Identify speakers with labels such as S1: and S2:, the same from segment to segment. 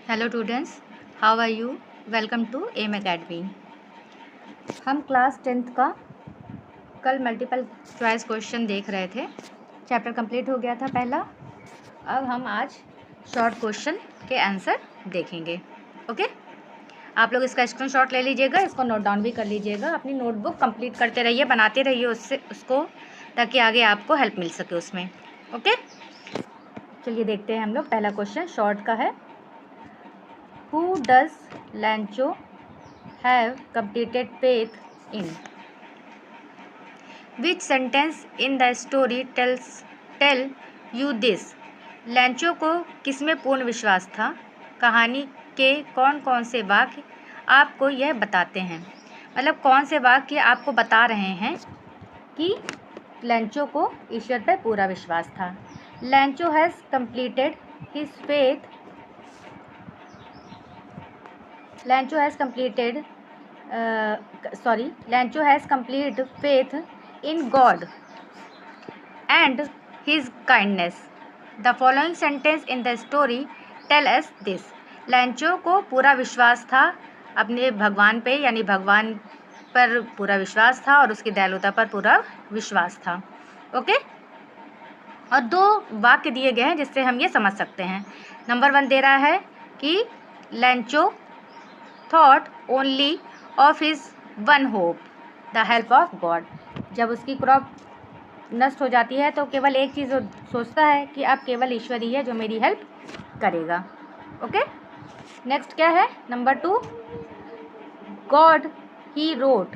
S1: Hello students, how are you? Welcome to M academy. हम class 10th का कल multiple choice question देख रहे थे। चैप्टर कंप्लीट हो गया था पहला। अब हम आज शॉर्ट क्वेश्चन के आंसर देखेंगे। ओके, आप लोग इसका स्क्रीनशॉट ले लीजिएगा, इसको नोट डाउन भी कर लीजिएगा। अपनी नोटबुक कंप्लीट करते रहिए, बनाते रहिए उसको, ताकि आगे आपको हेल्प मिल सके उसमें। ओके, चलिए देखते हैं हम लोग। पहला क्वेश्चन शॉर्ट का है। Who does Lancho have completed faith in? Which sentence in the story tell you this? लैंचो को किसमें पूर्ण विश्वास था? कहानी के कौन कौन से वाक्य आपको यह बताते हैं? मतलब कौन से वाक्य आपको बता रहे हैं कि लैंचो को ईश्वर पर पूरा विश्वास था। लैंचो has completed his faith Lancho has complete faith in God and his kindness. The following sentence in the story tell us this. लैंचो को पूरा विश्वास था अपने भगवान पे, यानी भगवान पर पूरा विश्वास था और उसकी दयालुता पर पूरा विश्वास था। ओके, और दो वाक्य दिए गए हैं जिससे हम ये समझ सकते हैं। नंबर 1 दे रहा है कि लैंचो thought only of his one hope, the help of God. जब उसकी क्रॉप नष्ट हो जाती है तो केवल एक चीज़ सोचता है कि अब केवल ईश्वर ही है जो मेरी हेल्प करेगा। ओके, नेक्स्ट क्या है? Number 2, God he wrote,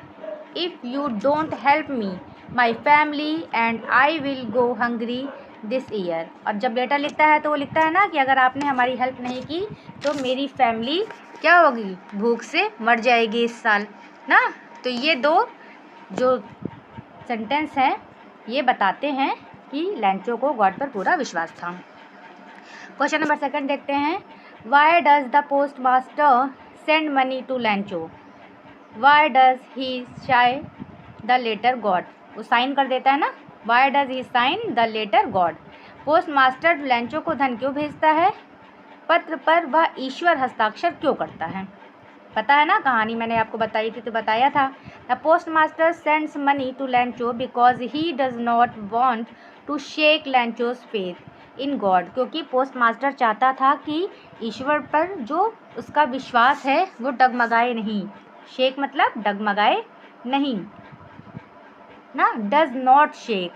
S1: if you don't help me, my family and I will go hungry this year. और जब लेटर लिखता है तो वो लिखता है ना कि अगर आपने हमारी हेल्प नहीं की तो मेरी फैमिली क्या होगी? भूख से मर जाएगी इस साल ना। तो ये दो जो सेंटेंस हैं ये बताते हैं कि लैंचो को गॉड पर पूरा विश्वास था। क्वेश्चन नंबर 2 देखते हैं। Why does the postmaster send money to Lencho? Why does he sign the letter God? वो साइन कर देता है ना। Why does he sign the letter God? Postmaster Lencho को धन क्यों भेजता है? पत्र पर वह ईश्वर हस्ताक्षर क्यों करता है? पता है ना, कहानी मैंने आपको बताई थी तो बताया था। The postmaster sends money to Lencho because he does not want to shake Lencho's faith in God. क्योंकि पोस्ट मास्टर चाहता था कि ईश्वर पर जो उसका विश्वास है वो डगमगाए नहीं। शेक मतलब डगमगाए नहीं ना, डज नॉट शेक।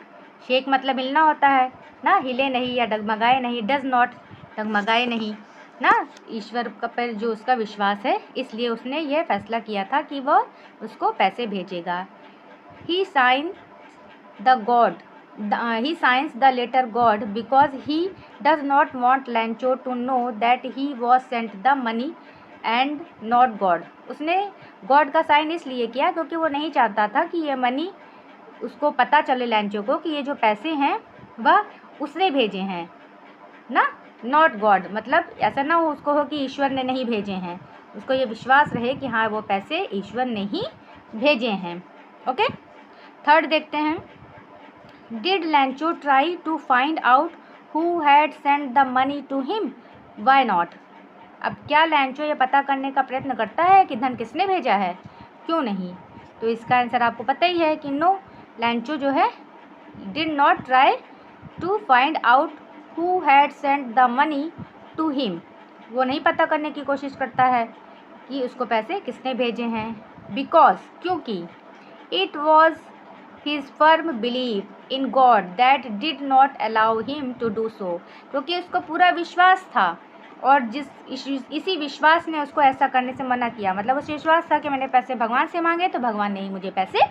S1: शेक मतलब हिलना होता है ना, हिले नहीं या डगमगाए नहीं। डज नॉट डगमगाए नहीं ना, ईश्वर का पर जो उसका विश्वास है, इसलिए उसने यह फैसला किया था कि वह उसको पैसे भेजेगा। He signs the letter God because he does not want Lencho to know that he was sent the money and not God. उसने गॉड का साइन इसलिए किया क्योंकि वो नहीं चाहता था कि ये मनी उसको पता चले लैंचो को कि ये जो पैसे हैं वह उसने भेजे हैं ना, नॉट गॉड। मतलब ऐसा ना हो उसको हो कि ईश्वर ने नहीं भेजे हैं, उसको ये विश्वास रहे कि हाँ वो पैसे ईश्वर ने ही भेजे हैं। ओके, 3 देखते हैं। Did Lencho try to find out who had sent the money to him? Why not? अब क्या लैंचो ये पता करने का प्रयत्न करता है कि धन किसने भेजा है? क्यों नहीं? तो इसका आंसर आपको पता ही है कि नो, लैंचो जो है did not try to find out who had sent the money to him. वो नहीं पता करने की कोशिश करता है कि उसको पैसे किसने भेजे हैं। बिकॉज क्योंकि it was his firm believe in God that did not allow him to do so. क्योंकि उसको पूरा विश्वास था और इसी विश्वास ने उसको ऐसा करने से मना किया। मतलब उस विश्वास था कि मैंने पैसे भगवान से मांगे तो भगवान ने ही मुझे पैसे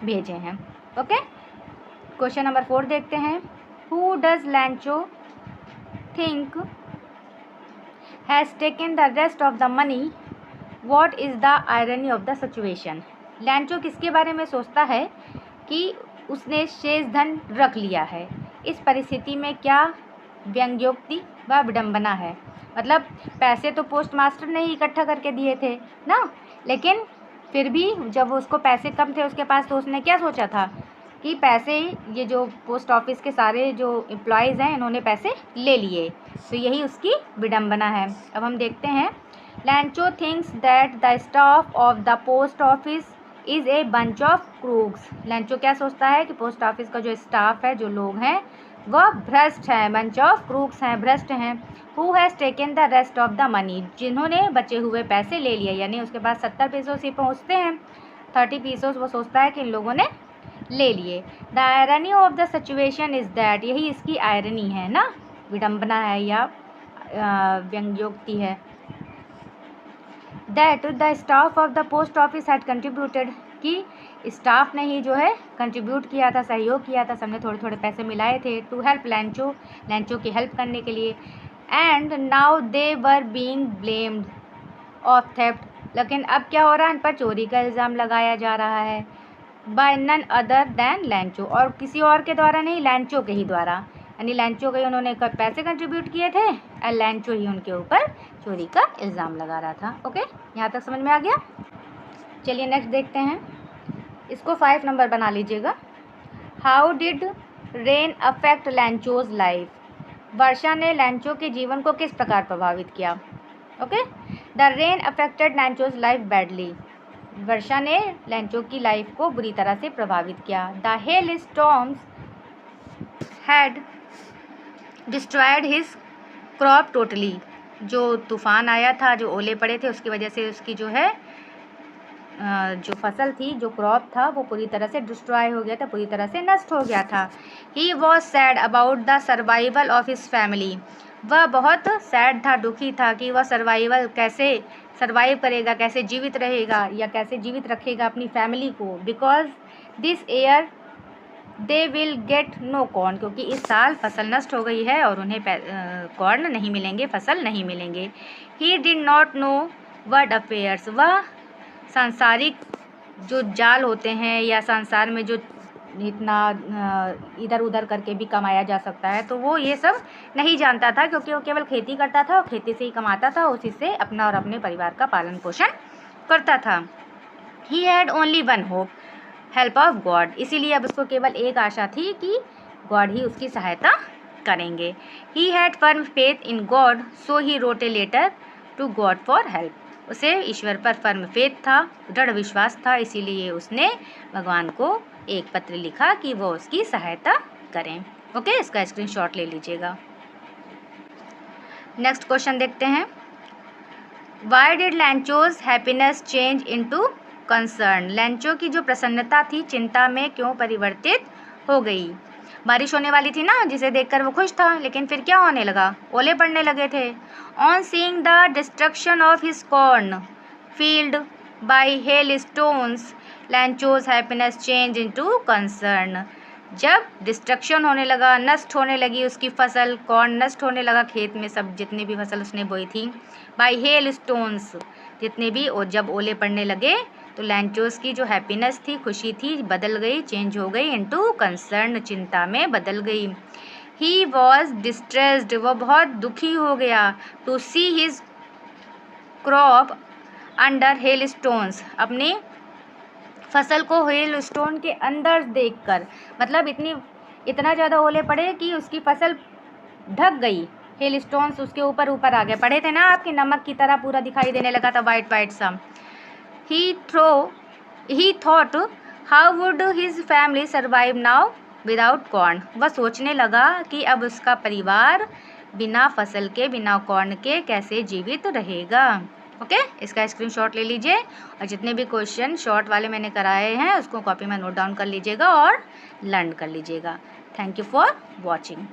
S1: भेजे हैं। ओके, क्वेश्चन नंबर 4 देखते हैं। Who does लैंचो think has taken the rest of the money? What is the irony of the situation? लैंचो किसके बारे में सोचता है कि उसने शेष धन रख लिया है? इस परिस्थिति में क्या व्यंग्योक्ति व विडंबना है? मतलब पैसे तो पोस्ट मास्टर ने ही इकट्ठा करके दिए थे ना, लेकिन फिर भी जब उसको पैसे कम थे उसके पास तो उसने क्या सोचा था कि पैसे, ये जो पोस्ट ऑफिस के सारे जो एम्प्लॉयज़ हैं इन्होंने पैसे ले लिए, तो यही उसकी विडंबना है। अब हम देखते हैं, लैंचो thinks that the staff of the post office is a bunch of crooks. लैंचो क्या सोचता है कि पोस्ट ऑफिस का जो स्टाफ है, जो लोग हैं, वह भ्रष्ट हैं, बंच ऑफ क्रूक्स हैं, भ्रष्ट हैं। Who has taken the rest of the money, जिन्होंने बचे हुए पैसे ले लिए, यानी उसके पास 70 पैसों से पहुँचते हैं, 30 पैसों वो सोचता है कि इन लोगों ने ले लिए। The irony of the situation is that, यही इसकी आयरनी है ना, विडंबना है या व्यंग्योक्ति है। That the staff of the post office had contributed, कि स्टाफ ने ही जो है कंट्रीब्यूट किया था, सहयोग किया था, सबने थोड़े थोड़े पैसे मिलाए थे, टू हेल्प लैंचो, लैंचो की हेल्प करने के लिए। And now they were being blamed of theft, लेकिन अब क्या हो रहा है, इन पर चोरी का इल्ज़ाम लगाया जा रहा है। By none other than Lencho, और किसी और के द्वारा नहीं, लैंचो के ही द्वारा, यानी लैंचो के उन्होंने पैसे कंट्रीब्यूट किए थे और लैंचो ही उनके ऊपर चोरी का इल्ज़ाम लगा रहा था। ओके, यहाँ तक समझ में आ गया। चलिए नेक्स्ट देखते हैं, इसको 5 नंबर बना लीजिएगा। How did rain affect Lencho's life, वर्षा ने लैंचो के जीवन को किस प्रकार प्रभावित किया। Okay, the rain affected Lencho's life badly, वर्षा ने लैंचो की लाइफ को बुरी तरह से प्रभावित किया। The hell storms had destroyed his crop totally, जो तूफान आया था, जो ओले पड़े थे, उसकी वजह से उसकी जो है जो फसल थी, जो क्रॉप था, वो पूरी तरह से डिस्ट्रॉय हो गया था, पूरी तरह से नष्ट हो गया था। He was sad about the survival of his family, वह बहुत सैड था, दुखी था कि वह सर्वाइवल कैसे सर्वाइव करेगा, कैसे जीवित रहेगा या कैसे जीवित रखेगा अपनी फैमिली को। Because this year they will get no corn, क्योंकि इस साल फसल नष्ट हो गई है और उन्हें कॉर्न नहीं मिलेंगे, फसल नहीं मिलेंगे। He did not know world affairs, वह सांसारिक जो जाल होते हैं या संसार में जो इतना इधर उधर करके भी कमाया जा सकता है, तो वो ये सब नहीं जानता था, क्योंकि वो केवल खेती करता था और खेती से ही कमाता था, उसी से अपना और अपने परिवार का पालन पोषण करता था। He had only one hope, help of God, इसीलिए अब उसको केवल एक आशा थी कि गॉड ही उसकी सहायता करेंगे। He had firm faith in God, so he wrote a letter to God for help, उसे ईश्वर पर फर्म फेथ था, दृढ़ विश्वास था, इसीलिए उसने भगवान को एक पत्र लिखा कि वो उसकी सहायता करें। ओके, इसका स्क्रीनशॉट ले लीजिएगा। नेक्स्ट क्वेश्चन देखते हैं, why did Lencho's happiness change into concern, Lencho की जो प्रसन्नता थी चिंता में क्यों परिवर्तित हो गई। बारिश होने वाली थी ना, जिसे देखकर वो खुश था, लेकिन फिर क्या होने लगा, ओले पड़ने लगे थे। On seeing the destruction of his cornfield by hailstones, Lencho's happiness change into concern, जब डिस्ट्रक्शन होने लगा, नष्ट होने लगी उसकी फसल, कॉर्न नष्ट होने लगा खेत में, सब जितनी भी फसल उसने बोई थी, बाय हेल स्टोन्स, जितने भी, और जब ओले पड़ने लगे तो लैंचोस की जो हैप्पीनेस थी, खुशी थी, बदल गई, चेंज हो गई इनटू कंसर्न, चिंता में बदल गई। ही वॉज डिस्ट्रेस्ड, वह बहुत दुखी हो गया, to see his crop under hailstones फसल को हेल स्टोन के अंदर देखकर, मतलब इतना ज़्यादा ओले पड़े कि उसकी फसल ढक गई, हेल स्टोन्स उसके ऊपर ऊपर आ गए, पड़े थे ना आपके नमक की तरह पूरा दिखाई देने लगा था, वाइट वाइट सा। He thought how would his family survive now without corn, वह सोचने लगा कि अब उसका परिवार बिना फसल के, बिना कॉर्न के कैसे जीवित रहेगा। ओके, इसका स्क्रीनशॉट ले लीजिए और जितने भी क्वेश्चन शॉर्ट वाले मैंने कराए हैं उसको कॉपी में नोट डाउन कर लीजिएगा और लर्न कर लीजिएगा। Thank you for watching.